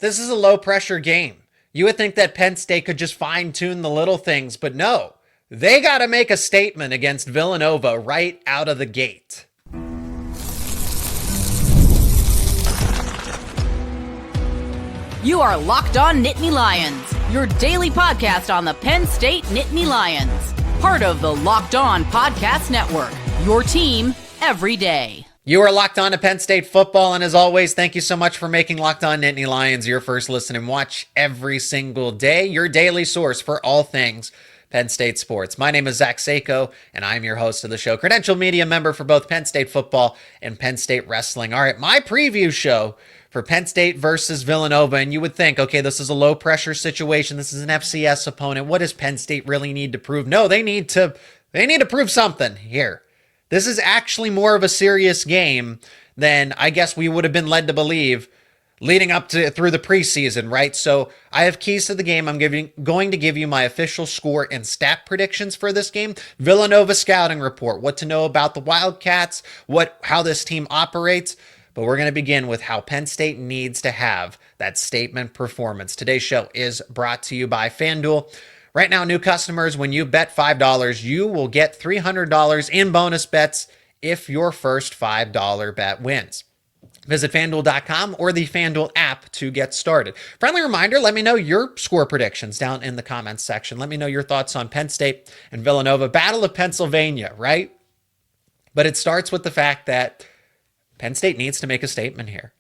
This is a low-pressure game. You would think that Penn State could just fine-tune the little things, but no. They got to make a statement against Villanova right out of the gate. You are Locked On Nittany Lions, your daily podcast on the Penn State Nittany Lions. Part of the Locked On Podcast Network, your team every day. You are locked on to Penn State football, and as always, thank you so much for making Locked On Nittany Lions your first listen and watch every single day, your daily source for all things Penn State sports. My name is Zach Seyko, and I'm your host of the show, credentialed media member for both Penn State football and Penn State wrestling. All right, my preview show for Penn State versus Villanova, and you would think, okay, this is a low-pressure situation. This is an FCS opponent. What does Penn State really need to prove? No, they need to prove something here. This is actually more of a serious game than I guess we would have been led to believe leading up to through the preseason, right? So I have keys to the game. I'm going to give you my official score and stat predictions for this game. Villanova scouting report, what to know about the Wildcats, how this team operates. But we're going to begin with how Penn State needs to have that statement performance. Today's show is brought to you by FanDuel. Right now, new customers, when you bet $5, you will get $300 in bonus bets if your first $5 bet wins. Visit FanDuel.com or the FanDuel app to get started. Friendly reminder, let me know your score predictions down in the comments section. Let me know your thoughts on Penn State and Villanova. Battle of Pennsylvania, right? But it starts with the fact that Penn State needs to make a statement here.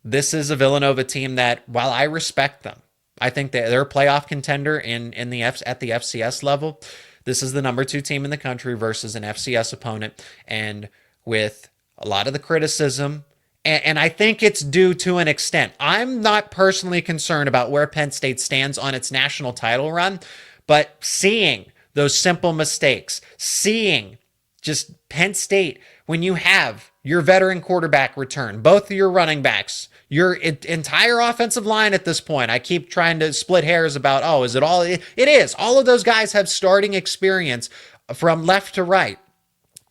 This is a Villanova team that, while I respect them, I think that they're a playoff contender at the FCS level. This is the number 2 team in the country versus an FCS opponent. And with a lot of the criticism, and I think it's due to an extent. I'm not personally concerned about where Penn State stands on its national title run, but seeing those simple mistakes, seeing just Penn State, when you have your veteran quarterback return, both of your running backs, your entire offensive line at this point. I keep trying to split hairs about, is it all? It is. All of those guys have starting experience from left to right.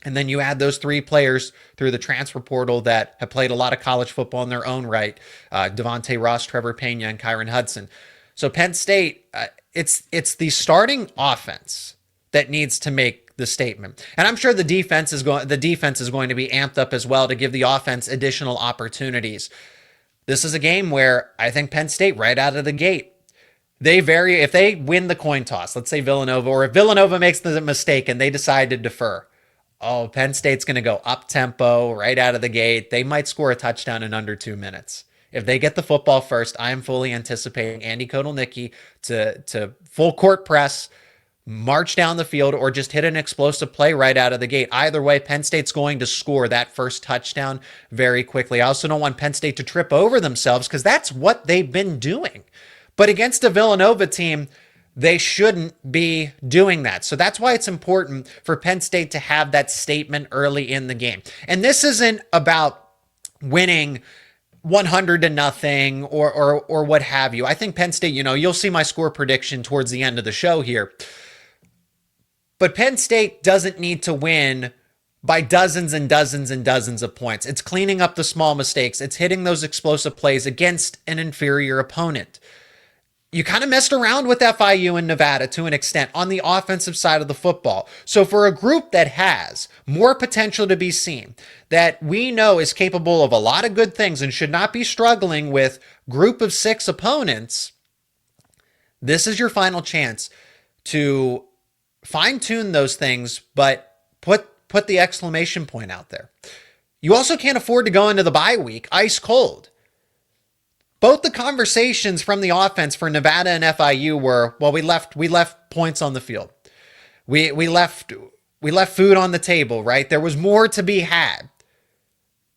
And then you add those 3 players through the transfer portal that have played a lot of college football in their own right. Devontae Ross, Trevor Pena, and Kyron Hudson. So Penn State, it's the starting offense that needs to make the statement. And I'm sure the defense is going to be amped up as well to give the offense additional opportunities. This is a game where I think Penn State, right out of the gate, if they win the coin toss, let's say Villanova, or if Villanova makes the mistake and they decide to defer, Penn State's going to go up-tempo right out of the gate. They might score a touchdown in under 2 minutes. If they get the football first, I am fully anticipating Andy Kotelnicki to full court press, march down the field, or just hit an explosive play right out of the gate. Either way, Penn State's going to score that first touchdown very quickly. I also don't want Penn State to trip over themselves because that's what they've been doing. But against a Villanova team, they shouldn't be doing that. So that's why it's important for Penn State to have that statement early in the game. And this isn't about winning 100-0 or what have you. I think Penn State, you'll see my score prediction towards the end of the show here. But Penn State doesn't need to win by dozens and dozens and dozens of points. It's cleaning up the small mistakes. It's hitting those explosive plays against an inferior opponent. You kind of messed around with FIU and Nevada to an extent on the offensive side of the football. So for a group that has more potential to be seen, that we know is capable of a lot of good things and should not be struggling with group of 6 opponents, this is your final chance to fine-tune those things, but put the exclamation point out there. You also can't afford to go into the bye week ice cold. Both the conversations from the offense for Nevada and FIU were, we left points on the field. We left food on the table, right? There was more to be had.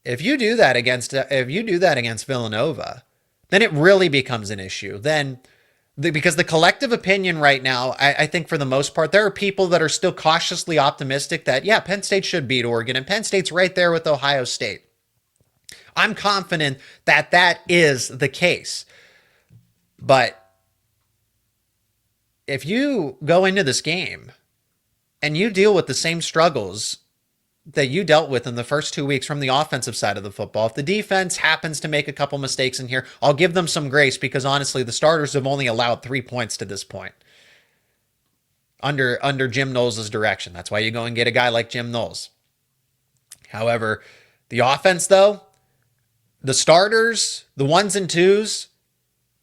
If you do that against Villanova, then it really becomes an issue. Because the collective opinion right now, I think for the most part, there are people that are still cautiously optimistic that, Penn State should beat Oregon, and Penn State's right there with Ohio State. I'm confident that is the case. But if you go into this game and you deal with the same struggles that you dealt with in the first 2 weeks from the offensive side of the football. If the defense happens to make a couple mistakes in here, I'll give them some grace because honestly, the starters have only allowed 3 points to this point under Jim Knowles' direction. That's why you go and get a guy like Jim Knowles. However, the offense though, the starters, the ones and twos,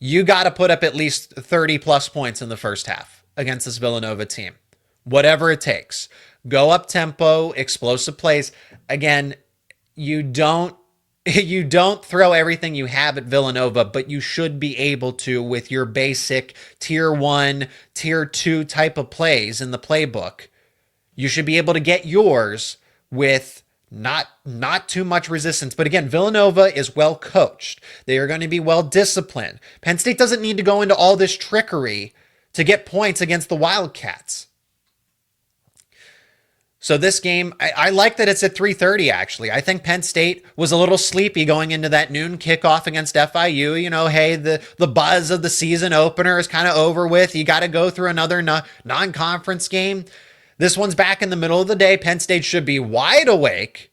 you got to put up at least 30 plus points in the first half against this Villanova team. Whatever it takes. Go up tempo, explosive plays. Again, you don't throw everything you have at Villanova, but you should be able to with your basic tier 1, tier 2 type of plays in the playbook. You should be able to get yours with not too much resistance. But again, Villanova is well coached. They are going to be well disciplined. Penn State doesn't need to go into all this trickery to get points against the Wildcats. So this game, I like that it's at 3:30 actually. I think Penn State was a little sleepy going into that noon kickoff against FIU. You know, hey, the buzz of the season opener is kind of over with. You got to go through another non-conference game. This one's back in the middle of the day. Penn State should be wide awake.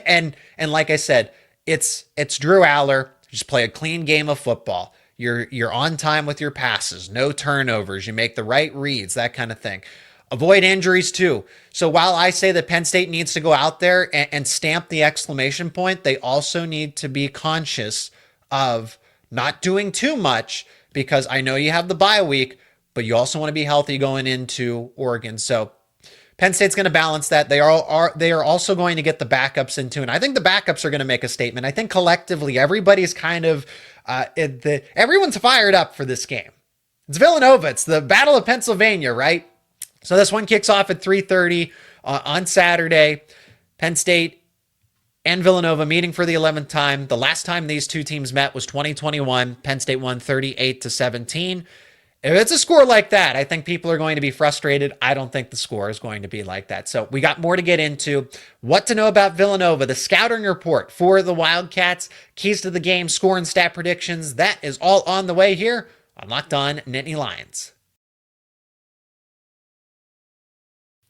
And like I said, it's Drew Allar. Just play a clean game of football. You're on time with your passes, no turnovers. You make the right reads, that kind of thing. Avoid injuries too. So while I say that Penn State needs to go out there and stamp the exclamation point, they also need to be conscious of not doing too much because I know you have the bye week, but you also want to be healthy going into Oregon. So Penn State's going to balance that. They are also going to get the backups into, and I think the backups are going to make a statement. I think collectively everybody's kind of everyone's fired up for this game. It's Villanova. It's the Battle of Pennsylvania, right? So this one kicks off at 3:30 on Saturday. Penn State and Villanova meeting for the 11th time. The last time these two teams met was 2021. Penn State won 38-17. If it's a score like that, I think people are going to be frustrated. I don't think the score is going to be like that. So we got more to get into. What to know about Villanova, the scouting report for the Wildcats, keys to the game, score and stat predictions. That is all on the way here on Locked On Nittany Lions.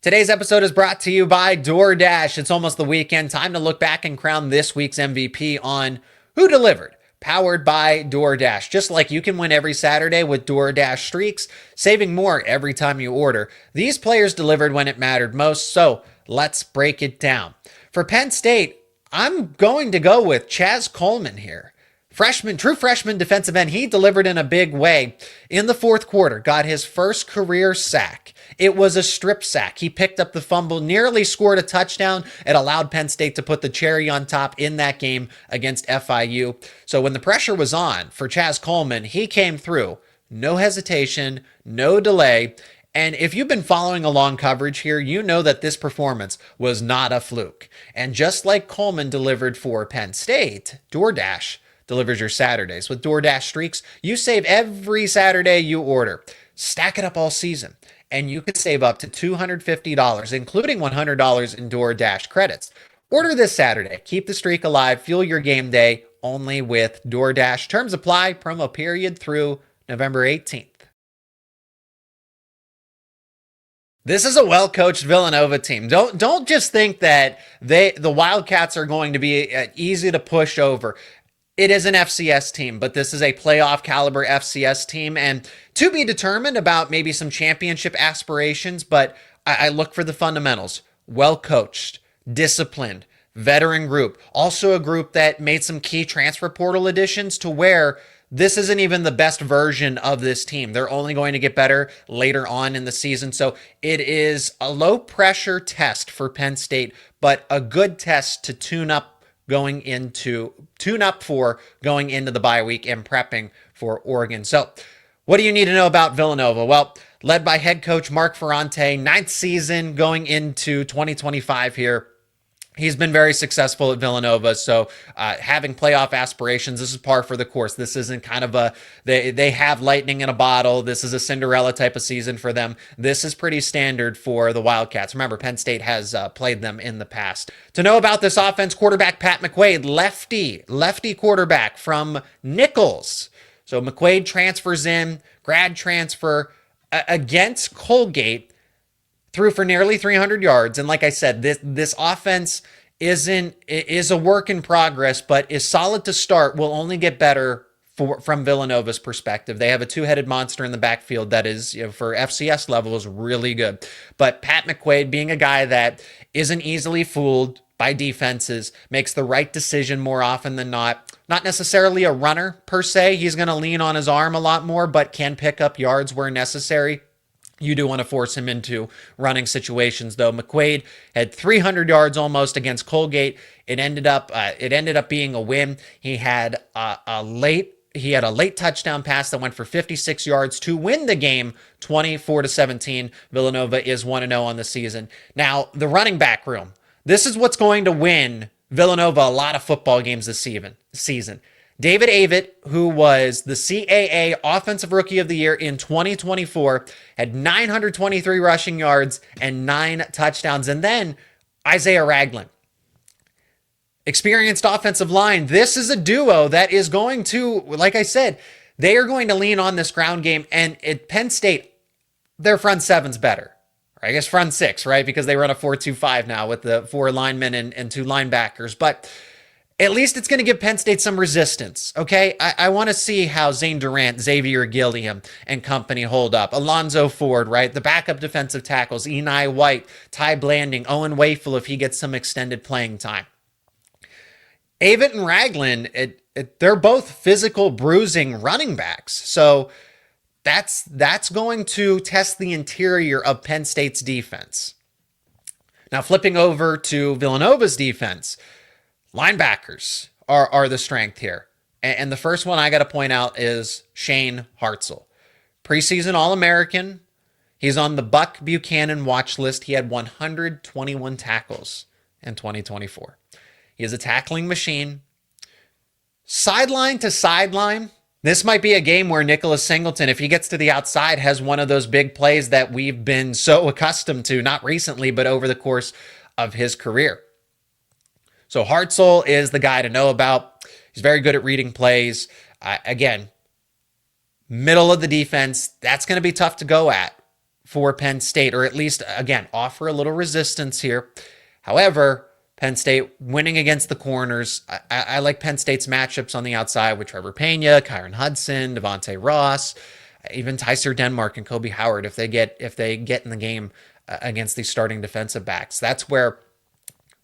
Today's episode is brought to you by DoorDash. It's almost the weekend. Time to look back and crown this week's MVP on Who Delivered. Powered by DoorDash. Just like you can win every Saturday with DoorDash Streaks, saving more every time you order. These players delivered when it mattered most, so let's break it down. For Penn State, I'm going to go with Chaz Coleman here. True freshman defensive end. He delivered in a big way in the fourth quarter, got his first career sack. It was a strip sack. He picked up the fumble, nearly scored a touchdown. It allowed Penn State to put the cherry on top in that game against FIU. So when the pressure was on for Chaz Coleman, he came through. No hesitation, no delay. And if you've been following along coverage here, you know that this performance was not a fluke. And just like Coleman delivered for Penn State, DoorDash delivers your Saturdays. With DoorDash Streaks, you save every Saturday you order. Stack it up all season, and you can save up to $250, including $100 in DoorDash credits. Order this Saturday. Keep the streak alive. Fuel your game day only with DoorDash. Terms apply. Promo period through November 18th. This is a well-coached Villanova team. Don't just think that the Wildcats are going to be easy to push over. It is an FCS team, but this is a playoff caliber FCS team, and to be determined about maybe some championship aspirations, but I look for the fundamentals. Well-coached, disciplined, veteran group. Also a group that made some key transfer portal additions to where this isn't even the best version of this team. They're only going to get better later on in the season. So it is a low-pressure test for Penn State, but a good test to tune up for going into the bye week and prepping for Oregon. So what do you need to know about Villanova? Well, led by head coach Mark Ferrante, 9th season going into 2025 here. He's been very successful at Villanova, so having playoff aspirations, this is par for the course. This isn't kind of they have lightning in a bottle. This is a Cinderella type of season for them. This is pretty standard for the Wildcats. Remember, Penn State has played them in the past. To know about this offense, quarterback Pat McQuaid, lefty quarterback from Nichols. So McQuaid transfers in, grad transfer against Colgate. threw for nearly 300 yards. And like I said, this offense is a work in progress, but is solid to start. Will only get better from Villanova's perspective. They have a two-headed monster in the backfield that is, for FCS level, is really good. But Pat McQuaid, being a guy that isn't easily fooled by defenses, makes the right decision more often than not. Not necessarily a runner per se. He's going to lean on his arm a lot more, but can pick up yards where necessary. You do want to force him into running situations, though. McQuaid had 300 yards almost against Colgate. It ended up being a win. He had a late touchdown pass that went for 56 yards to win the game, 24-17. Villanova is 1-0 on the season. Now, the running back room. This is what's going to win Villanova a lot of football games this season. David Avett, who was the CAA Offensive Rookie of the Year in 2024, had 923 rushing yards and 9 touchdowns. And then Isaiah Ragland. Experienced offensive line. This is a duo that is going to, like I said, they are going to lean on this ground game. And at Penn State, their front seven's better. Or I guess front six, right? Because they run a 4-2-5 now with the 4 linemen and 2 linebackers. But at least it's going to give Penn State some resistance, okay? I want to see how Zane Durant, Xavier Gilliam, and company hold up. Alonzo Ford, right? The backup defensive tackles, Eni White, Ty Blanding, Owen Wafel if he gets some extended playing time. Avett and Ragland, they're both physical bruising running backs. So that's going to test the interior of Penn State's defense. Now, flipping over to Villanova's defense, linebackers are the strength here. And the first one I got to point out is Shane Hartzell. Preseason All-American. He's on the Buck Buchanan watch list. He had 121 tackles in 2024. He is a tackling machine. Sideline to sideline, this might be a game where Nicholas Singleton, if he gets to the outside, has one of those big plays that we've been so accustomed to, not recently, but over the course of his career. So Hartzell is the guy to know about. He's very good at reading plays. Again, middle of the defense, that's going to be tough to go at for Penn State, or at least, again, offer a little resistance here. However, Penn State winning against the corners. I like Penn State's matchups on the outside with Trevor Pena, Kyron Hudson, Devontae Ross, even Tyser Denmark and Kobe Howard if they get in the game against these starting defensive backs. That's where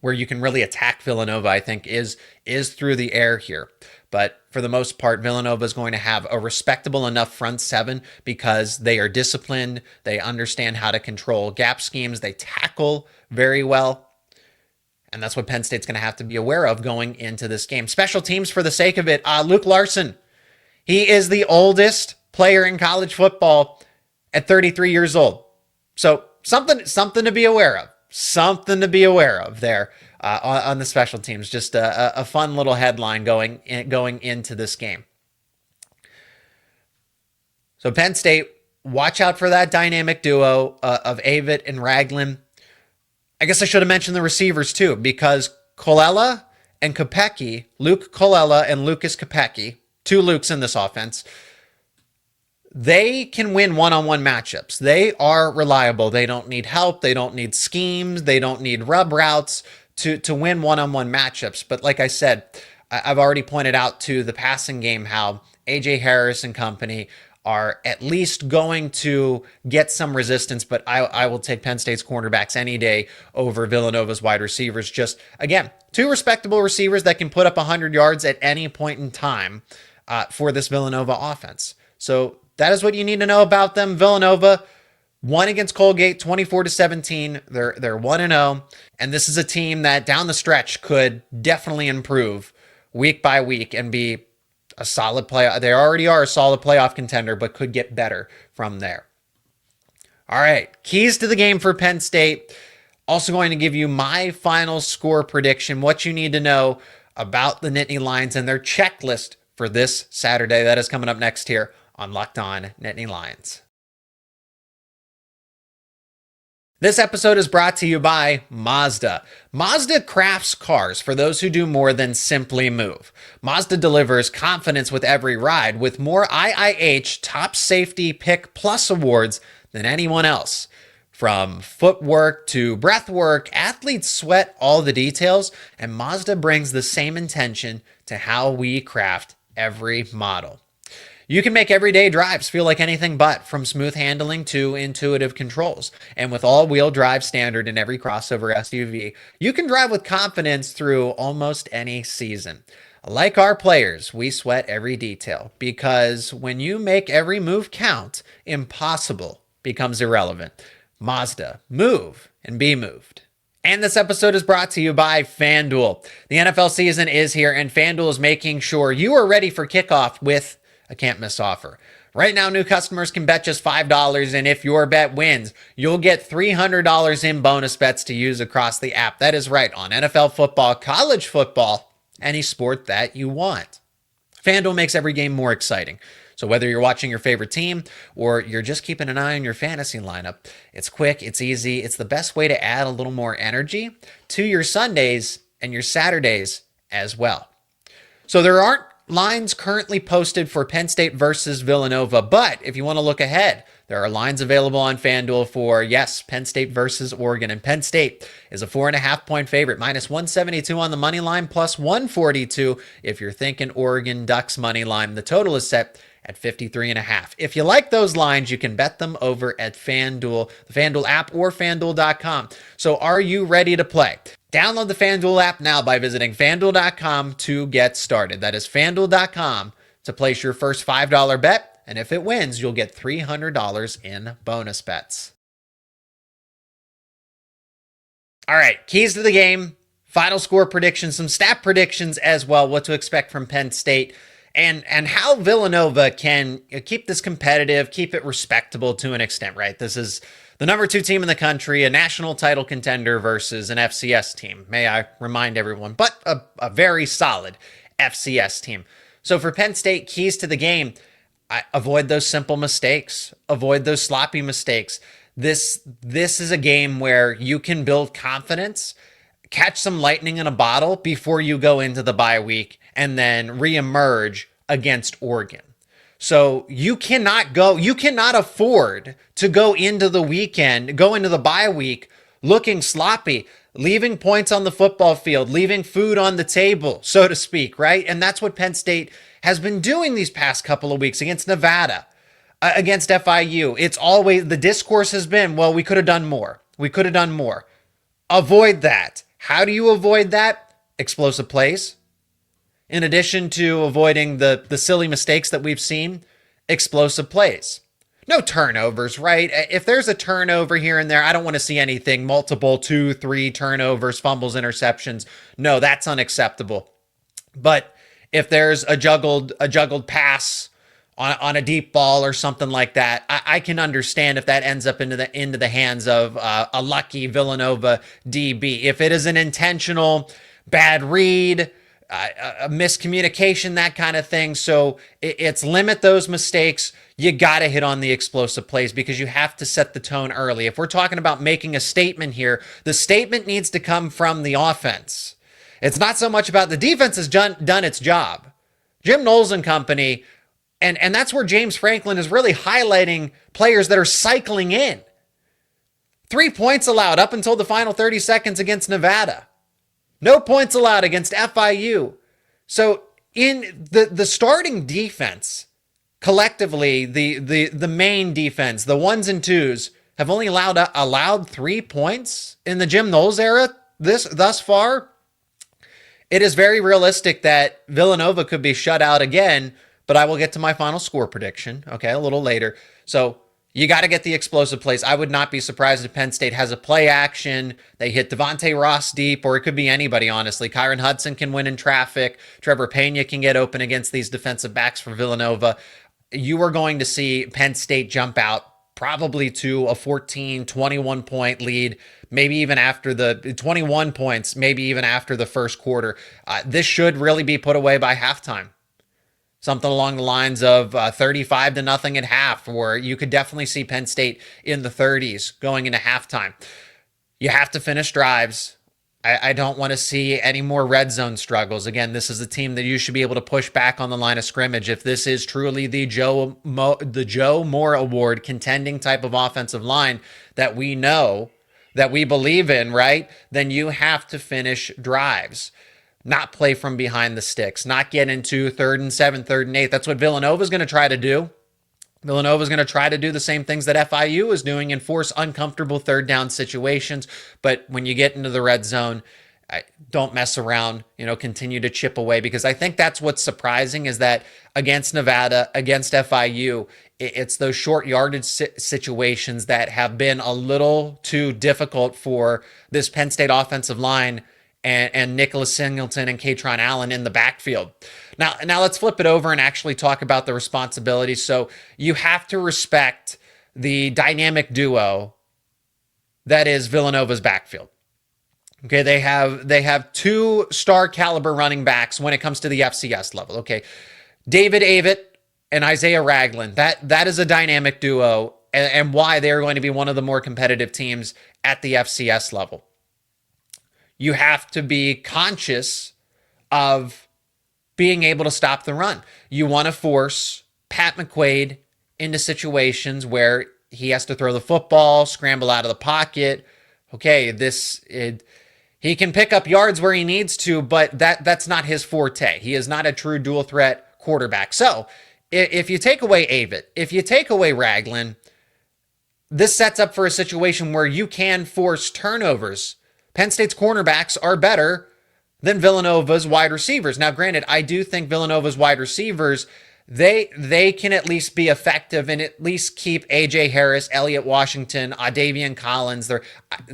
you can really attack Villanova, I think, is through the air here. But for the most part, Villanova is going to have a respectable enough front seven because they are disciplined. They understand how to control gap schemes. They tackle very well. And that's what Penn State's going to have to be aware of going into this game. Special teams for the sake of it. Luke Larson. He is the oldest player in college football at 33 years old. So something to be aware of. Something to be aware of there on the special teams. Just a fun little headline going into this game. So Penn State, watch out for that dynamic duo of Avett and Ragland. I guess I should have mentioned the receivers too, because Colella and Kopecky, Luke Colella and Lucas Kopecky, 2 Lukes in this offense, they can win one-on-one matchups. They are reliable. They don't need help. They don't need schemes. They don't need rub routes to win one-on-one matchups. But like I said, I've already pointed out to the passing game how A.J. Harris and company are at least going to get some resistance, but I will take Penn State's cornerbacks any day over Villanova's wide receivers. Just, again, 2 respectable receivers that can put up 100 yards at any point in time for this Villanova offense. So that is what you need to know about them. Villanova won against Colgate 24-17. They're 1-0, and this is a team that down the stretch could definitely improve week by week and be a solid play. They already are a solid playoff contender, but could get better from there. All right, keys to the game for Penn State. Also going to give you my final score prediction, what you need to know about the Nittany Lions and their checklist for this Saturday. That is coming up next here on Locked On Nittany Lions. This episode is brought to you by Mazda. Mazda crafts cars for those who do more than simply move. Mazda delivers confidence with every ride with more IIH Top Safety Pick Plus awards than anyone else. From footwork to breath work, athletes sweat all the details, and Mazda brings the same intention to how we craft every model. You can make everyday drives feel like anything but, from smooth handling to intuitive controls. And with all-wheel drive standard in every crossover SUV, you can drive with confidence through almost any season. Like our players, we sweat every detail, because when you make every move count, impossible becomes irrelevant. Mazda, move and be moved. And this episode is brought to you by FanDuel. The NFL season is here, and FanDuel is making sure you are ready for kickoff with a can't-miss offer. Right now, new customers can bet just $5, and if your bet wins, you'll get $300 in bonus bets to use across the app. That is right, on NFL football, college football, any sport that you want. FanDuel makes every game more exciting. So whether you're watching your favorite team or you're just keeping an eye on your fantasy lineup, it's quick, it's easy, it's the best way to add a little more energy to your Sundays and your Saturdays as well. So there aren't lines currently posted for Penn State versus Villanova, but if you want to look ahead, there are lines available on FanDuel for, yes, Penn State versus Oregon. And Penn State is a 4.5-point favorite, minus 172 on the money line, plus 142 if you're thinking Oregon Ducks money line. The total is set at 53.5. If you like those lines, you can bet them over at FanDuel, the FanDuel app, or FanDuel.com. So are you ready to play? Download the FanDuel app now by visiting FanDuel.com to get started. That is FanDuel.com to place your first $5 bet, and if it wins, you'll get $300 in bonus bets. All right, keys to the game, final score predictions, some stat predictions as well, what to expect from Penn State, and how Villanova can keep this competitive, keep it respectable to an extent, right? This is the number 2 team in the country, a national title contender versus an FCS team, may I remind everyone, but a very solid FCS team. So for Penn State, keys to the game, avoid those simple mistakes, avoid those sloppy mistakes. This is a game where you can build confidence, catch some lightning in a bottle before you go into the bye week and then reemerge against Oregon. So you cannot afford to go into the bye week looking sloppy, leaving points on the football field, leaving food on the table, so to speak, right? And that's what Penn State has been doing these past couple of weeks against Nevada, against FIU. It's always, the discourse has been, well, we could have done more. We could have done more. Avoid that. How do you avoid that? Explosive plays. In addition to avoiding the silly mistakes that we've seen, explosive plays. No turnovers, right? If there's a turnover here and there, I don't want to see anything multiple 2, 3 turnovers, fumbles, interceptions. No, that's unacceptable. But if there's a juggled pass on a deep ball or something like that, I can understand if that ends up into the hands of a lucky Villanova DB. If it is an intentional bad read, a miscommunication, that kind of thing. So it's limit those mistakes. You got to hit on the explosive plays because you have to set the tone early. If we're talking about making a statement here, the statement needs to come from the offense. It's not so much about the defense has done its job. Jim Knowles and company, and that's where James Franklin is really highlighting players that are cycling in. 3 points allowed up until the final 30 seconds against Nevada. No points allowed against FIU. So in the starting defense, collectively, the main defense, the 1s and 2s, have only allowed 3 points in the Jim Knowles era thus far. It is very realistic that Villanova could be shut out again, but I will get to my final score prediction, okay, a little later. So you got to get the explosive plays. I would not be surprised if Penn State has a play action. They hit Devontae Ross deep, or it could be anybody, honestly. Kyron Hudson can win in traffic. Trevor Pena can get open against these defensive backs for Villanova. You are going to see Penn State jump out probably to a 14, 21-point lead, maybe even after the 21 points, maybe even after the first quarter. This should really be put away by halftime. Something along the lines of 35-0 at half, where you could definitely see Penn State in the 30s going into halftime. You have to finish drives. I don't want to see any more red zone struggles. Again, this is a team that you should be able to push back on the line of scrimmage. If this is truly the Joe Moore Award contending type of offensive line that we know, that we believe in, right? Then you have to finish drives, not play from behind the sticks, not get into 3rd and 7, 3rd and 8. That's what Villanova is going to try to do. Villanova is going to try to do the same things that FIU is doing and force uncomfortable 3rd down situations. But when you get into the red zone, don't mess around, continue to chip away, because I think that's what's surprising is that against Nevada, against FIU, it's those short yardage situations that have been a little too difficult for this Penn State offensive line and Nicholas Singleton and Katron Allen in the backfield. Now let's flip it over and actually talk about the responsibilities. So you have to respect the dynamic duo that is Villanova's backfield. Okay, they have 2 star caliber running backs when it comes to the FCS level. Okay, David Avett and Isaiah Ragland. That is a dynamic duo, and why they are going to be one of the more competitive teams at the FCS level. You have to be conscious of being able to stop the run. You want to force Pat McQuaid into situations where he has to throw the football, scramble out of the pocket. Okay, he can pick up yards where he needs to, but that's not his forte. He is not a true dual threat quarterback. So if you take away Avett, if you take away Ragland, this sets up for a situation where you can force turnovers. Penn State's cornerbacks are better than Villanova's wide receivers. Now, granted, I do think Villanova's wide receivers, they can at least be effective and at least keep A.J. Harris, Elliott Washington, Davian Collins. They're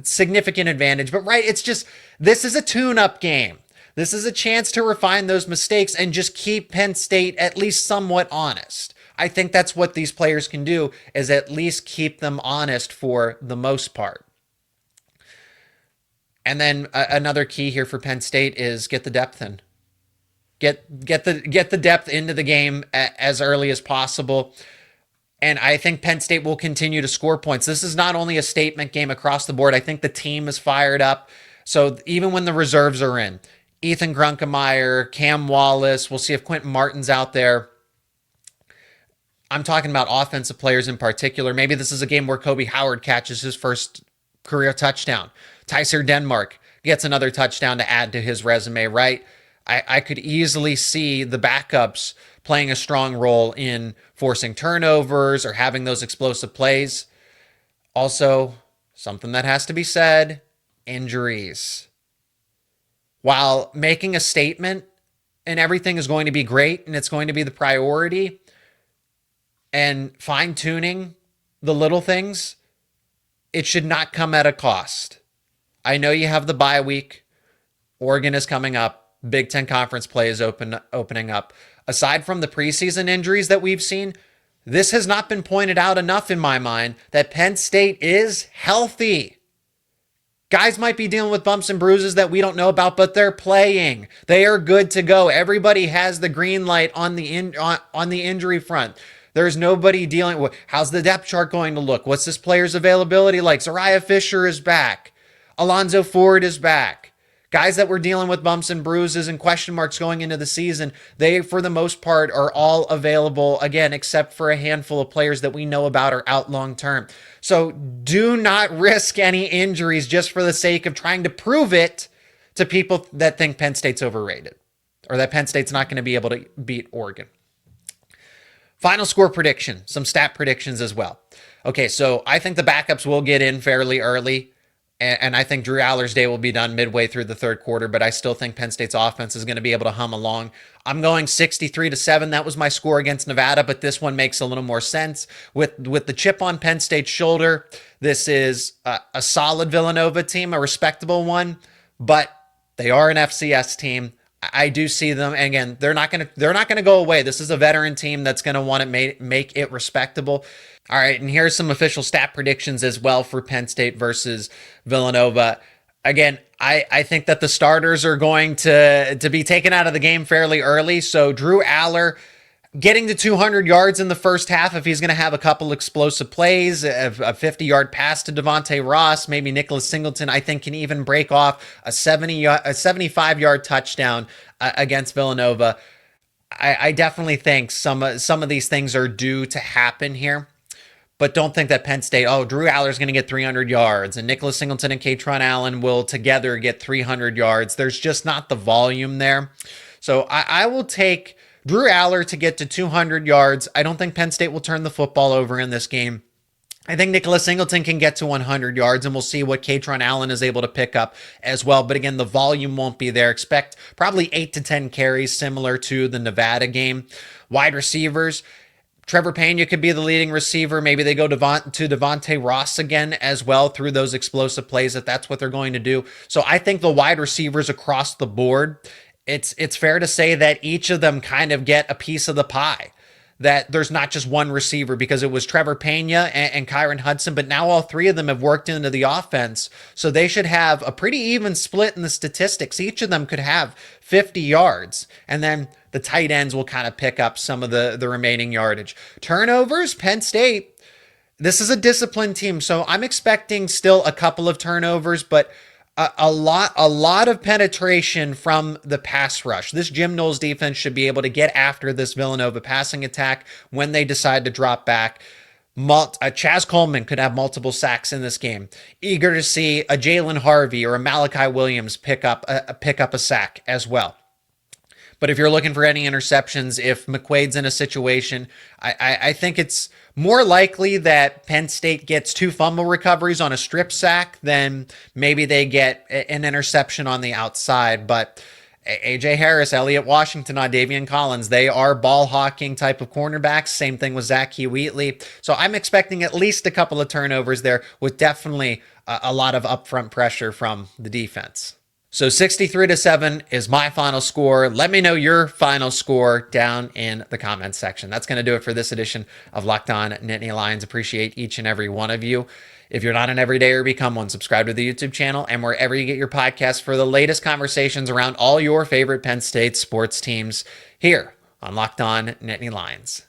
significant advantage. But, right, it's just, this is a tune-up game. This is a chance to refine those mistakes and just keep Penn State at least somewhat honest. I think that's what these players can do, is at least keep them honest for the most part. And then another key here for Penn State is get the depth in. Get the depth into the game as early as possible. And I think Penn State will continue to score points. This is not only a statement game across the board. I think the team is fired up. So even when the reserves are in, Ethan Grunkemeyer, Cam Wallace, we'll see if Quentin Martin's out there. I'm talking about offensive players in particular. Maybe this is a game where Kobe Howard catches his first career touchdown. Tyser Denmark gets another touchdown to add to his resume, right? I could easily see the backups playing a strong role in forcing turnovers or having those explosive plays. Also, something that has to be said, injuries. While making a statement and everything is going to be great and it's going to be the priority, and fine-tuning the little things, it should not come at a cost. I know you have the bye week. Oregon is coming up. Big Ten Conference play is opening up. Aside from the preseason injuries that we've seen, this has not been pointed out enough in my mind that Penn State is healthy. Guys might be dealing with bumps and bruises that we don't know about, but they're playing. They are good to go. Everybody has the green light on the injury front. There's nobody dealing with, how's the depth chart going to look? What's this player's availability like? Zariah Fisher is back. Alonzo Ford is back. Guys that were dealing with bumps and bruises and question marks going into the season, they, for the most part, are all available, again, except for a handful of players that we know about are out long term. So do not risk any injuries just for the sake of trying to prove it to people that think Penn State's overrated or that Penn State's not going to be able to beat Oregon. Final score prediction, some stat predictions as well. Okay, so I think the backups will get in fairly early. And I think Drew Allar's day will be done midway through the third quarter, but I still think Penn State's offense is going to be able to hum along. I'm going 63-7. That was my score against Nevada, but this one makes a little more sense. With the chip on Penn State's shoulder, this is a solid Villanova team, a respectable one, but they are an FCS team. I do see them, and again, they're not going to go away. This is a veteran team that's going to want to make it respectable. All right, and here's some official stat predictions as well for Penn State versus Villanova. Again, I think that the starters are going to be taken out of the game fairly early. So Drew Allar, getting to 200 yards in the first half if he's going to have a couple explosive plays, a 50-yard pass to Devontae Ross, maybe Nicholas Singleton, I think can even break off a 75-yard touchdown against Villanova. I definitely think some of these things are due to happen here. But don't think that Penn State, Drew Allar is going to get 300 yards and Nicholas Singleton and Kaytron Allen will together get 300 yards. There's just not the volume there. So I will take Drew Allar to get to 200 yards. I don't think Penn State will turn the football over in this game. I think Nicholas Singleton can get to 100 yards, and we'll see what Kaytron Allen is able to pick up as well. But again, the volume won't be there. Expect probably 8 to 10 carries, similar to the Nevada game. Wide receivers, Trevor Pena could be the leading receiver. Maybe they go to Devontae Ross again as well through those explosive plays if that's what they're going to do. So I think the wide receivers across the board, it's fair to say that each of them kind of get a piece of the pie. That there's not just one receiver, because it was Trevor Pena and Kyron Hudson, but now all three of them have worked into the offense. So they should have a pretty even split in the statistics. Each of them could have 50 yards, and then the tight ends will kind of pick up some of the remaining yardage. Turnovers, Penn State, this is a disciplined team, so I'm expecting still a couple of turnovers, but a lot of penetration from the pass rush. This Jim Knowles defense should be able to get after this Villanova passing attack when they decide to drop back. Chaz Coleman could have multiple sacks in this game. Eager to see a Jalen Harvey or a Malachi Williams pick up a sack as well. But if you're looking for any interceptions, if McQuaid's in a situation, I think it's more likely that Penn State gets 2 fumble recoveries on a strip sack than maybe they get an interception on the outside. But A.J. Harris, Elliott Washington, Davian Collins, they are ball hawking type of cornerbacks. Same thing with Zach Wheatley. So I'm expecting at least a couple of turnovers there with definitely a lot of upfront pressure from the defense. So 63-7 is my final score. Let me know your final score down in the comments section. That's going to do it for this edition of Locked On Nittany Lions. Appreciate each and every one of you. If you're not an everydayer, become one. Subscribe to the YouTube channel and wherever you get your podcasts for the latest conversations around all your favorite Penn State sports teams here on Locked On Nittany Lions.